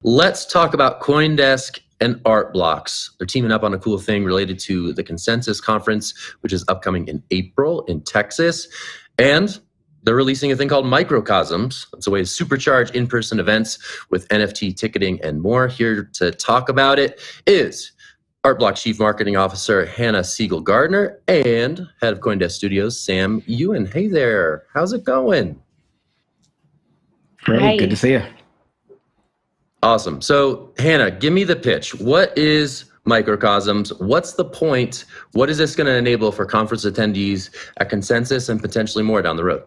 Let's talk about CoinDesk and Art Blocks. They're teaming up on a cool thing related to the Consensus Conference, which is upcoming in April in Texas. And they're releasing a thing called Microcosms. It's a way to supercharge in-person events with NFT ticketing and more. Here to talk about it is Art Block's Chief Marketing Officer, Hannah Siegel-Gardner, and Head of CoinDesk Studios, Sam Ewen. Hey there. How's it going? Great. Hi. Good to see you. Awesome. So, Hannah, give me the pitch. What is Microcosms? What's the point? What is this going to enable for conference attendees at Consensus and potentially more down the road?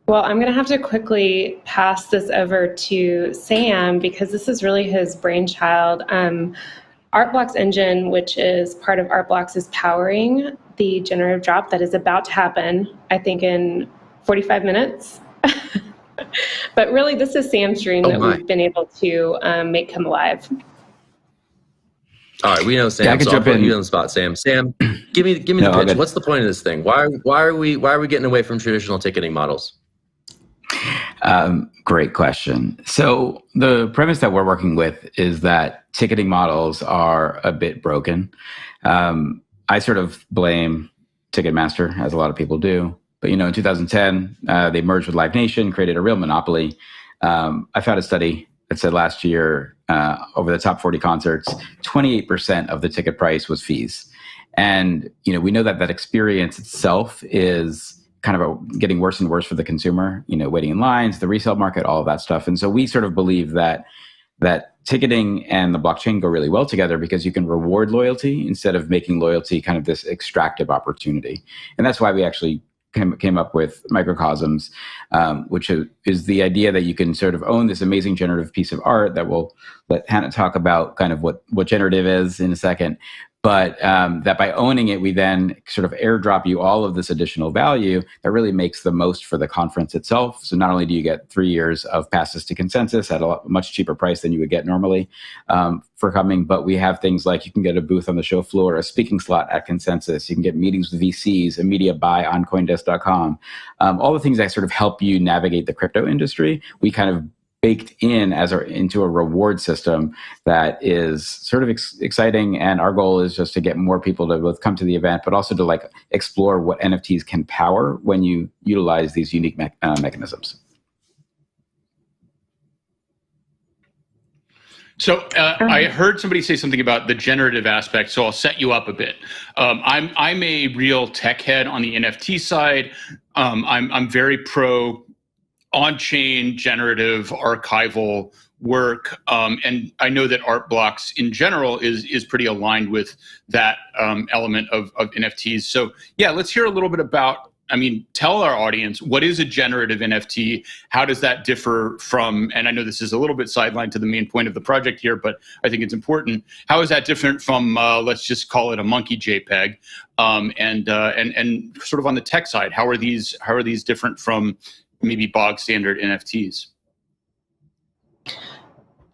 Well, I'm going to have to quickly pass this over to Sam because this is really his brainchild. ArtBlocks engine, which is part of ArtBlocks, is powering the generative drop that is about to happen, I think, in 45 minutes. But really, this is Sam's dream that we've been able to make come alive. All right, we know Sam. Yeah, I can jump I'll put in. you on the spot, Sam. Sam, give me the pitch. Good. What's the point of this thing? Why are we getting away from traditional ticketing models? Great question. So the premise that we're working with is that ticketing models are a bit broken. I sort of blame Ticketmaster, as a lot of people do. But, in 2010, they merged with Live Nation, created a real monopoly. I found a study that said last year, over the top 40 concerts, 28% of the ticket price was fees. And, we know that experience itself is kind of getting worse and worse for the consumer, waiting in lines, the resale market, all of that stuff. And so we sort of believe that ticketing and the blockchain go really well together because you can reward loyalty instead of making loyalty kind of this extractive opportunity. And that's why we actually came up with Microcosms, which is the idea that you can sort of own this amazing generative piece of art that we'll let Hannah talk about kind of what generative is in a second. But that by owning it, we then sort of airdrop you all of this additional value that really makes the most for the conference itself. So not only do you get 3 years of passes to Consensus at a much cheaper price than you would get normally for coming, but we have things like you can get a booth on the show floor, a speaking slot at Consensus, you can get meetings with VCs, a media buy on CoinDesk.com. All the things that sort of help you navigate the crypto industry, we kind of baked in into a reward system that is sort of exciting. And our goal is just to get more people to both come to the event, but also to explore what NFTs can power when you utilize these unique mechanisms. So I heard somebody say something about the generative aspect, so I'll set you up a bit. I'm a real tech head on the NFT side. I'm very pro on-chain generative archival work, and I know that Art Blocks in general is pretty aligned with that element of NFTs. So yeah, let's hear a little bit about, tell our audience, what is a generative NFT? How does that differ from, and I know this is a little bit sidelined to the main point of the project here, but I think it's important. How is that different from, let's just call it a monkey JPEG? And sort of on the tech side, how are these different from maybe bog standard NFTs?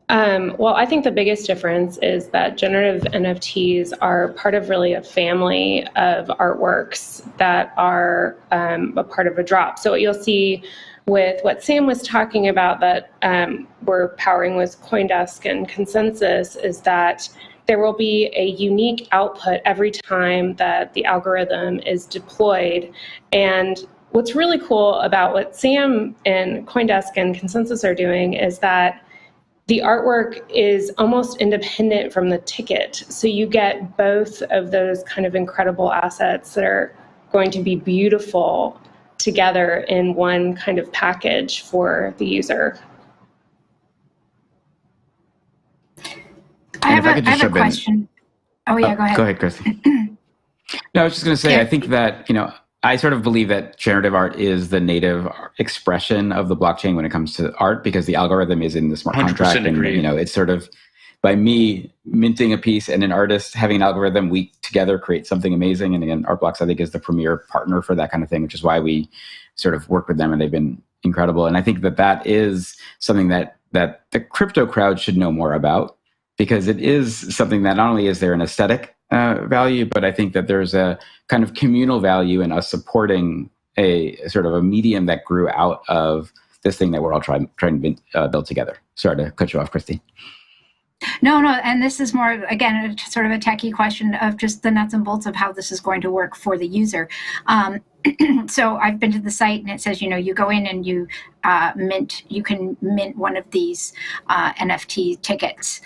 Well, I think the biggest difference is that generative NFTs are part of really a family of artworks that are a part of a drop. So what you'll see with what Sam was talking about that we're powering with CoinDesk and Consensus is that there will be a unique output every time that the algorithm is deployed. And what's really cool about what Sam and CoinDesk and Consensus are doing is that the artwork is almost independent from the ticket. So you get both of those kind of incredible assets that are going to be beautiful together in one kind of package for the user. I have a question. Oh yeah, go ahead. Go ahead, Chrissy. No, I was just going to say, I think that, I sort of believe that generative art is the native expression of the blockchain when it comes to art, because the algorithm is in the smart contract. Agree. And, it's sort of by me minting a piece and an artist having an algorithm, we together create something amazing. And again, Artblocks, I think, is the premier partner for that kind of thing, which is why we sort of work with them, and they've been incredible. And I think that is something that the crypto crowd should know more about, because it is something that not only is there an aesthetic value, but I think that there's a kind of communal value in us supporting a sort of a medium that grew out of this thing that we're all trying to build together. Sorry to cut you off, Christy. No, and this is more, again, sort of a techie question of just the nuts and bolts of how this is going to work for the user. So I've been to the site and it says, you go in and you can mint one of these NFT tickets.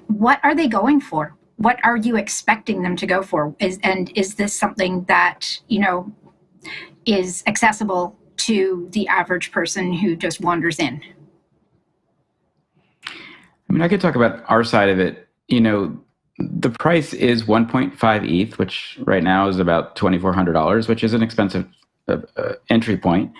What are they going for? What are you expecting them to go for? Is this something that, is accessible to the average person who just wanders in? I mean, I could talk about our side of it. The price is 1.5 ETH, which right now is about $2,400, which is an expensive entry point.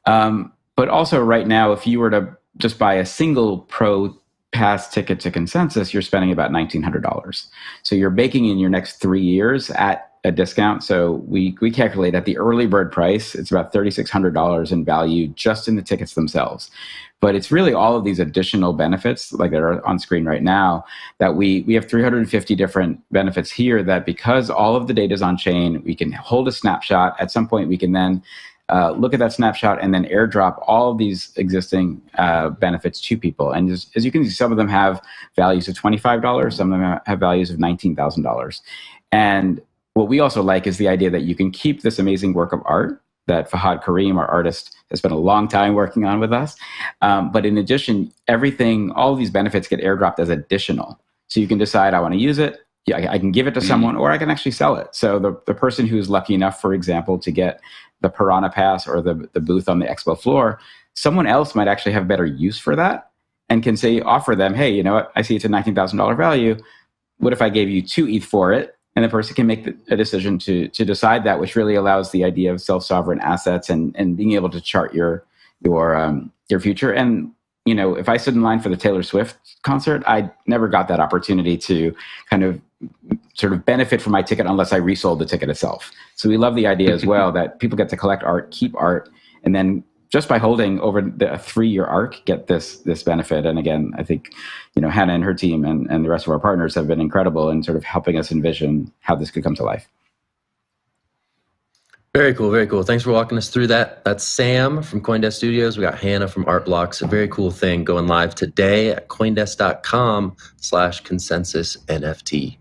But also right now, if you were to just buy a single Pro Pass ticket to Consensus, you're spending about $1,900. So you're baking in your next 3 years at a discount. So we calculate at the early bird price, it's about $3,600 in value just in the tickets themselves. But it's really all of these additional benefits, like that are on screen right now, that we have 350 different benefits here that because all of the data is on chain, we can hold a snapshot. At some point, we can then look at that snapshot and then airdrop all of these existing benefits to people. And as you can see, some of them have values of $25, some of them have values of $19,000. And what we also like is the idea that you can keep this amazing work of art that Fahad Karim, our artist, has spent a long time working on with us. But in addition, all of these benefits get airdropped as additional. So you can decide, I want to use it. Yeah, I can give it to someone, or I can actually sell it. So the person who's lucky enough, for example, to get the Piranha Pass or the booth on the expo floor, someone else might actually have better use for that and can offer them, hey, you know what? I see it's a $19,000 value. What if I gave you 2 ETH for it? And the person can make a decision to decide that, which really allows the idea of self-sovereign assets and being able to chart your future. And if I stood in line for the Taylor Swift concert, I never got that opportunity to kind of sort of benefit from my ticket unless I resold the ticket itself. So we love the idea as well that people get to collect art, keep art, and then just by holding over the 3-year arc, get this benefit. And again, I think, Hannah and her team and the rest of our partners have been incredible in sort of helping us envision how this could come to life. Very cool, very cool. Thanks for walking us through that. That's Sam from CoinDesk Studios. We got Hannah from Art Blocks. A very cool thing going live today at coindesk.com/consensus NFT.